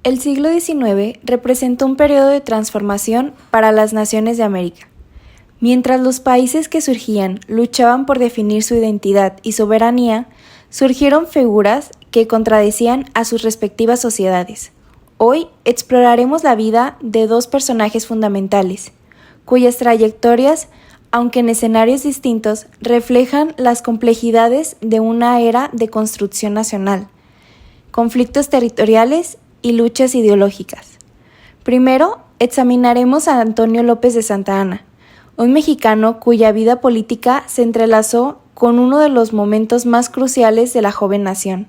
El siglo XIX representó un periodo de transformación para las naciones de América. Mientras los países que surgían luchaban por definir su identidad y soberanía, surgieron figuras que contradecían a sus respectivas sociedades. Hoy exploraremos la vida de dos personajes fundamentales, cuyas trayectorias, aunque en escenarios distintos, reflejan las complejidades de una era de construcción nacional, conflictos territoriales y luchas ideológicas. Primero, examinaremos a Antonio López de Santa Anna, un mexicano cuya vida política se entrelazó con uno de los momentos más cruciales de la joven nación.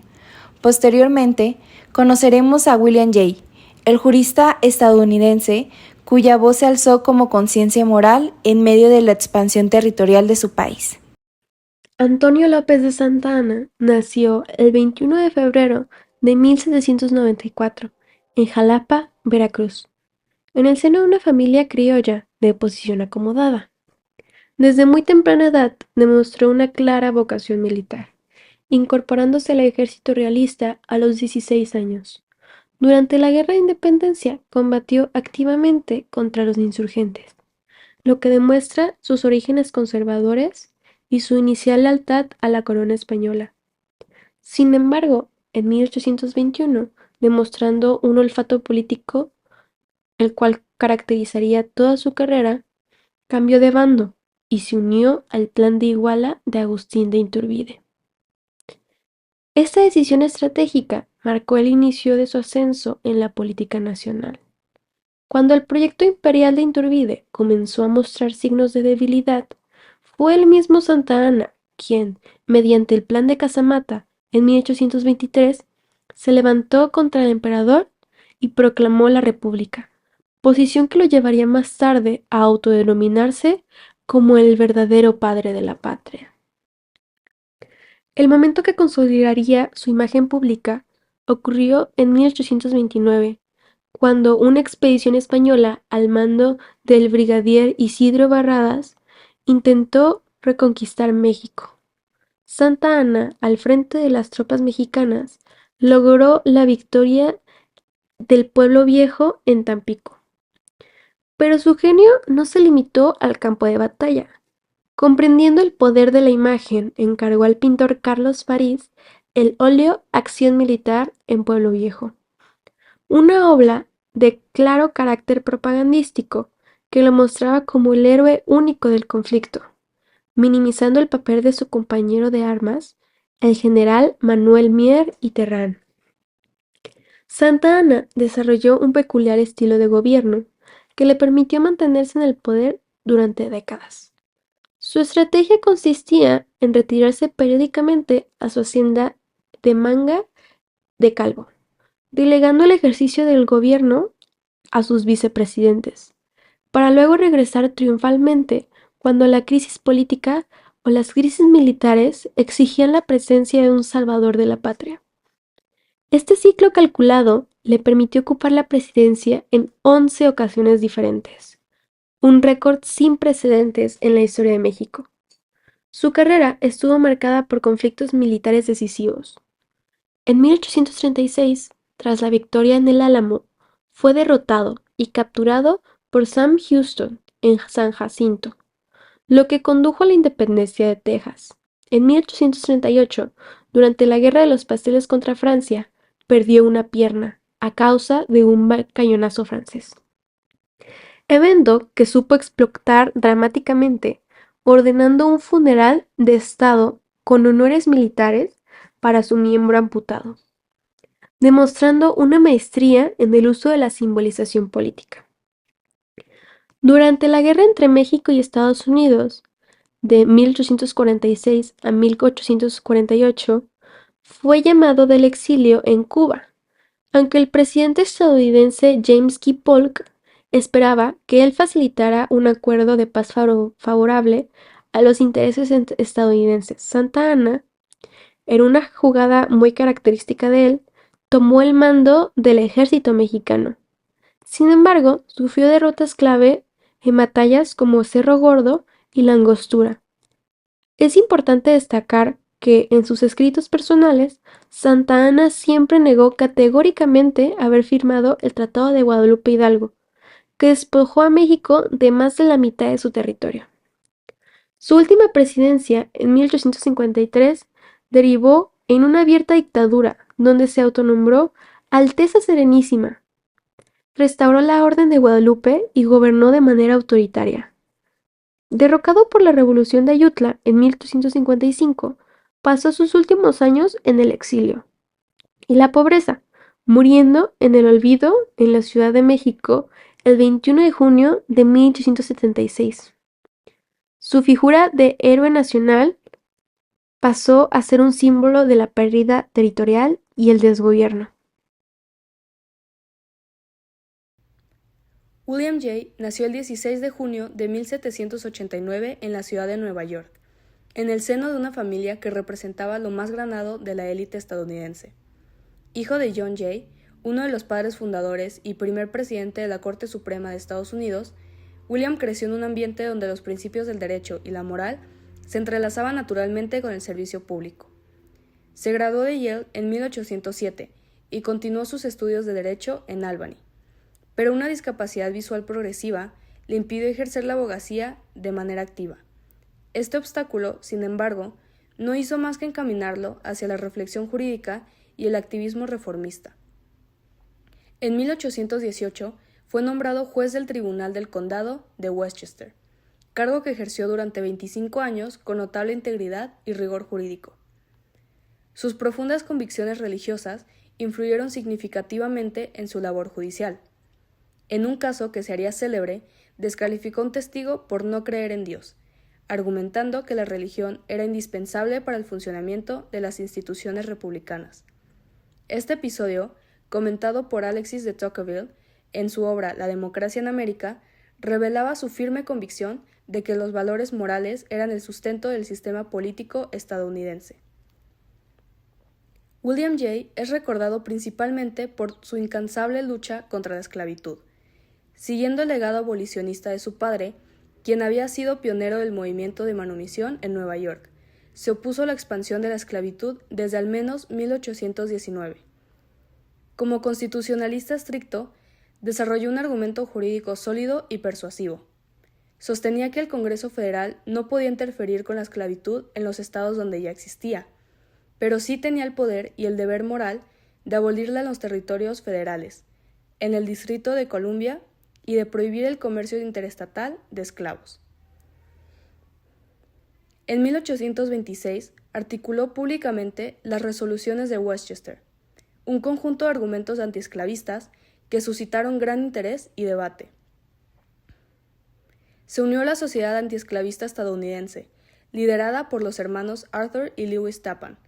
Posteriormente, conoceremos a William Jay, el jurista estadounidense cuya voz se alzó como conciencia moral en medio de la expansión territorial de su país. Antonio López de Santa Anna nació el 21 de febrero de 1794 en Jalapa, Veracruz, en el seno de una familia criolla de posición acomodada. Desde muy temprana edad demostró una clara vocación militar, incorporándose al ejército realista a los 16 años. Durante la Guerra de Independencia combatió activamente contra los insurgentes, lo que demuestra sus orígenes conservadores y su inicial lealtad a la corona española. Sin embargo, en 1821, demostrando un olfato político, el cual caracterizaría toda su carrera, cambió de bando y se unió al Plan de Iguala de Agustín de Iturbide. Esta decisión estratégica marcó el inicio de su ascenso en la política nacional. Cuando el proyecto imperial de Iturbide comenzó a mostrar signos de debilidad, fue el mismo Santa Anna quien, mediante el Plan de Casamata en 1823, se levantó contra el emperador y proclamó la República, posición que lo llevaría más tarde a autodenominarse como el verdadero padre de la patria. El momento que consolidaría su imagen pública ocurrió en 1829, cuando una expedición española al mando del brigadier Isidro Barradas intentó reconquistar México. Santa Anna, al frente de las tropas mexicanas, logró la victoria del Pueblo Viejo en Tampico. Pero su genio no se limitó al campo de batalla. Comprendiendo el poder de la imagen, encargó al pintor Carlos París el óleo Acción Militar en Pueblo Viejo, una obra de claro carácter propagandístico que lo mostraba como el héroe único del conflicto, minimizando el papel de su compañero de armas, el general Manuel Mier y Terrán. Santa Anna desarrolló un peculiar estilo de gobierno que le permitió mantenerse en el poder durante décadas. Su estrategia consistía en retirarse periódicamente a su hacienda de Manga de Calvo, delegando el ejercicio del gobierno a sus vicepresidentes, para luego regresar triunfalmente cuando la crisis política o las crisis militares exigían la presencia de un salvador de la patria. Este ciclo calculado le permitió ocupar la presidencia en 11 ocasiones diferentes, un récord sin precedentes en la historia de México. Su carrera estuvo marcada por conflictos militares decisivos. En 1836, tras la victoria en el Álamo, fue derrotado y capturado por Sam Houston en San Jacinto, lo que condujo a la independencia de Texas. En 1838, durante la Guerra de los Pasteles contra Francia, perdió una pierna a causa de un cañonazo francés. Evento que supo explotar dramáticamente, ordenando un funeral de Estado con honores militares para su miembro amputado, demostrando una maestría en el uso de la simbolización política. Durante la guerra entre México y Estados Unidos, de 1846 a 1848, fue llamado del exilio en Cuba, aunque el presidente estadounidense James K. Polk esperaba que él facilitara un acuerdo de paz favorable a los intereses estadounidenses. Santa Anna, en una jugada muy característica de él, tomó el mando del ejército mexicano. Sin embargo, sufrió derrotas clave en batallas como Cerro Gordo y La Angostura. Es importante destacar que, en sus escritos personales, Santa Anna siempre negó categóricamente haber firmado el Tratado de Guadalupe Hidalgo, que despojó a México de más de la mitad de su territorio. Su última presidencia, en 1853, derivó en una abierta dictadura, donde se autonombró Alteza Serenísima, restauró la Orden de Guadalupe y gobernó de manera autoritaria. Derrocado por la Revolución de Ayutla en 1855, pasó sus últimos años en el exilio y la pobreza, muriendo en el olvido en la Ciudad de México el 21 de junio de 1876. Su figura de héroe nacional pasó a ser un símbolo de la pérdida territorial y el desgobierno. William Jay nació el 16 de junio de 1789 en la ciudad de Nueva York, en el seno de una familia que representaba lo más granado de la élite estadounidense. Hijo de John Jay, uno de los padres fundadores y primer presidente de la Corte Suprema de Estados Unidos, William creció en un ambiente donde los principios del derecho y la moral se entrelazaban naturalmente con el servicio público. Se graduó de Yale en 1807 y continuó sus estudios de derecho en Albany, pero una discapacidad visual progresiva le impidió ejercer la abogacía de manera activa. Este obstáculo, sin embargo, no hizo más que encaminarlo hacia la reflexión jurídica y el activismo reformista. En 1818 fue nombrado juez del Tribunal del Condado de Westchester, cargo que ejerció durante 25 años con notable integridad y rigor jurídico. Sus profundas convicciones religiosas influyeron significativamente en su labor judicial. En un caso que se haría célebre, descalificó a un testigo por no creer en Dios, argumentando que la religión era indispensable para el funcionamiento de las instituciones republicanas. Este episodio, comentado por Alexis de Tocqueville en su obra La democracia en América, revelaba su firme convicción de que los valores morales eran el sustento del sistema político estadounidense. William Jay es recordado principalmente por su incansable lucha contra la esclavitud. Siguiendo el legado abolicionista de su padre, quien había sido pionero del movimiento de manumisión en Nueva York, se opuso a la expansión de la esclavitud desde al menos 1819. Como constitucionalista estricto, desarrolló un argumento jurídico sólido y persuasivo. Sostenía que el Congreso Federal no podía interferir con la esclavitud en los estados donde ya existía, pero sí tenía el poder y el deber moral de abolirla en los territorios federales, en el Distrito de Columbia, y de prohibir el comercio interestatal de esclavos. En 1826 articuló públicamente las Resoluciones de Westchester, un conjunto de argumentos antiesclavistas que suscitaron gran interés y debate. Se unió a la Sociedad Antiesclavista Estadounidense, liderada por los hermanos Arthur y Lewis Tappan,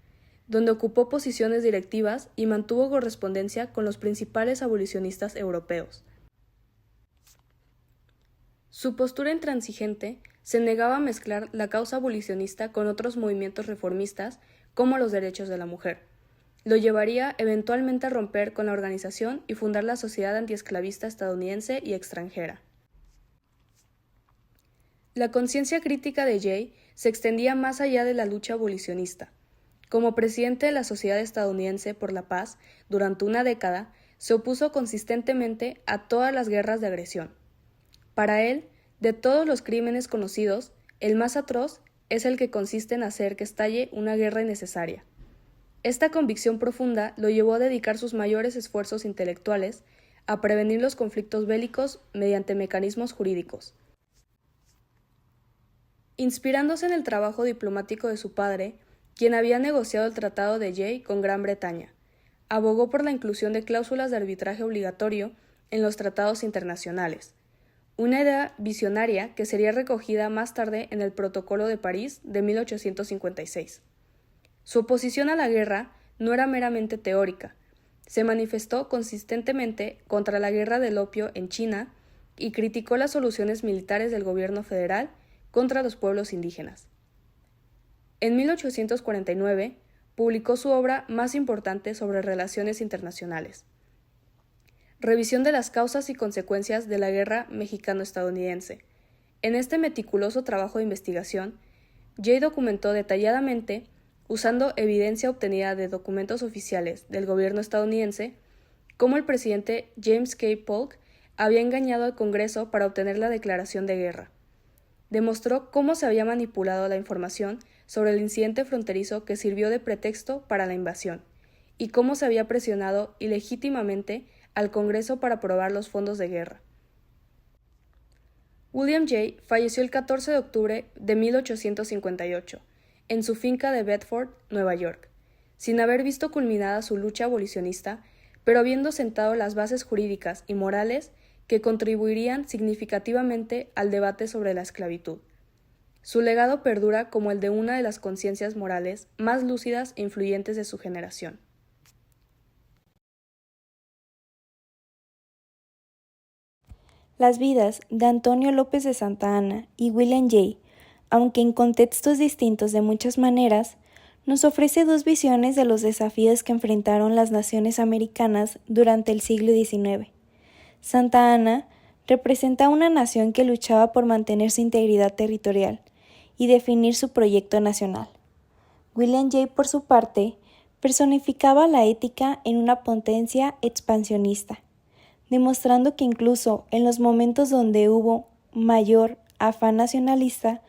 donde ocupó posiciones directivas y mantuvo correspondencia con los principales abolicionistas europeos. Su postura intransigente se negaba a mezclar la causa abolicionista con otros movimientos reformistas como los derechos de la mujer. Lo llevaría eventualmente a romper con la organización y fundar la Sociedad Antiesclavista Estadounidense y extranjera. La conciencia crítica de Jay se extendía más allá de la lucha abolicionista. Como presidente de la Sociedad Estadounidense por la Paz, durante una década, se opuso consistentemente a todas las guerras de agresión. Para él, de todos los crímenes conocidos, el más atroz es el que consiste en hacer que estalle una guerra innecesaria. Esta convicción profunda lo llevó a dedicar sus mayores esfuerzos intelectuales a prevenir los conflictos bélicos mediante mecanismos jurídicos. Inspirándose en el trabajo diplomático de su padre, quien había negociado el Tratado de Jay con Gran Bretaña, abogó por la inclusión de cláusulas de arbitraje obligatorio en los tratados internacionales, una idea visionaria que sería recogida más tarde en el Protocolo de París de 1856. Su oposición a la guerra no era meramente teórica, se manifestó consistentemente contra la guerra del opio en China y criticó las soluciones militares del gobierno federal contra los pueblos indígenas. En 1849 publicó su obra más importante sobre relaciones internacionales, Revisión de las causas y consecuencias de la guerra mexicano-estadounidense. En este meticuloso trabajo de investigación, Jay documentó detalladamente usando evidencia obtenida de documentos oficiales del gobierno estadounidense, cómo el presidente James K. Polk había engañado al Congreso para obtener la declaración de guerra. Demostró cómo se había manipulado la información sobre el incidente fronterizo que sirvió de pretexto para la invasión, y cómo se había presionado ilegítimamente al Congreso para aprobar los fondos de guerra. William Jay falleció el 14 de octubre de 1858, en su finca de Bedford, Nueva York, sin haber visto culminada su lucha abolicionista, pero habiendo sentado las bases jurídicas y morales que contribuirían significativamente al debate sobre la esclavitud. Su legado perdura como el de una de las conciencias morales más lúcidas e influyentes de su generación. Las vidas de Antonio López de Santa Anna y William Jay, aunque en contextos distintos de muchas maneras, nos ofrece dos visiones de los desafíos que enfrentaron las naciones americanas durante el siglo XIX. Santa Anna representa una nación que luchaba por mantener su integridad territorial y definir su proyecto nacional. William Jay, por su parte, personificaba la ética en una potencia expansionista, demostrando que incluso en los momentos donde hubo mayor afán nacionalista,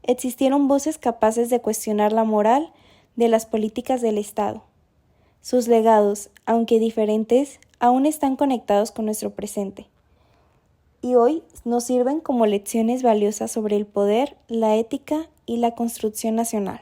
existieron voces capaces de cuestionar la moral de las políticas del Estado. Sus legados, aunque diferentes, aún están conectados con nuestro presente, y hoy nos sirven como lecciones valiosas sobre el poder, la ética y la construcción nacional.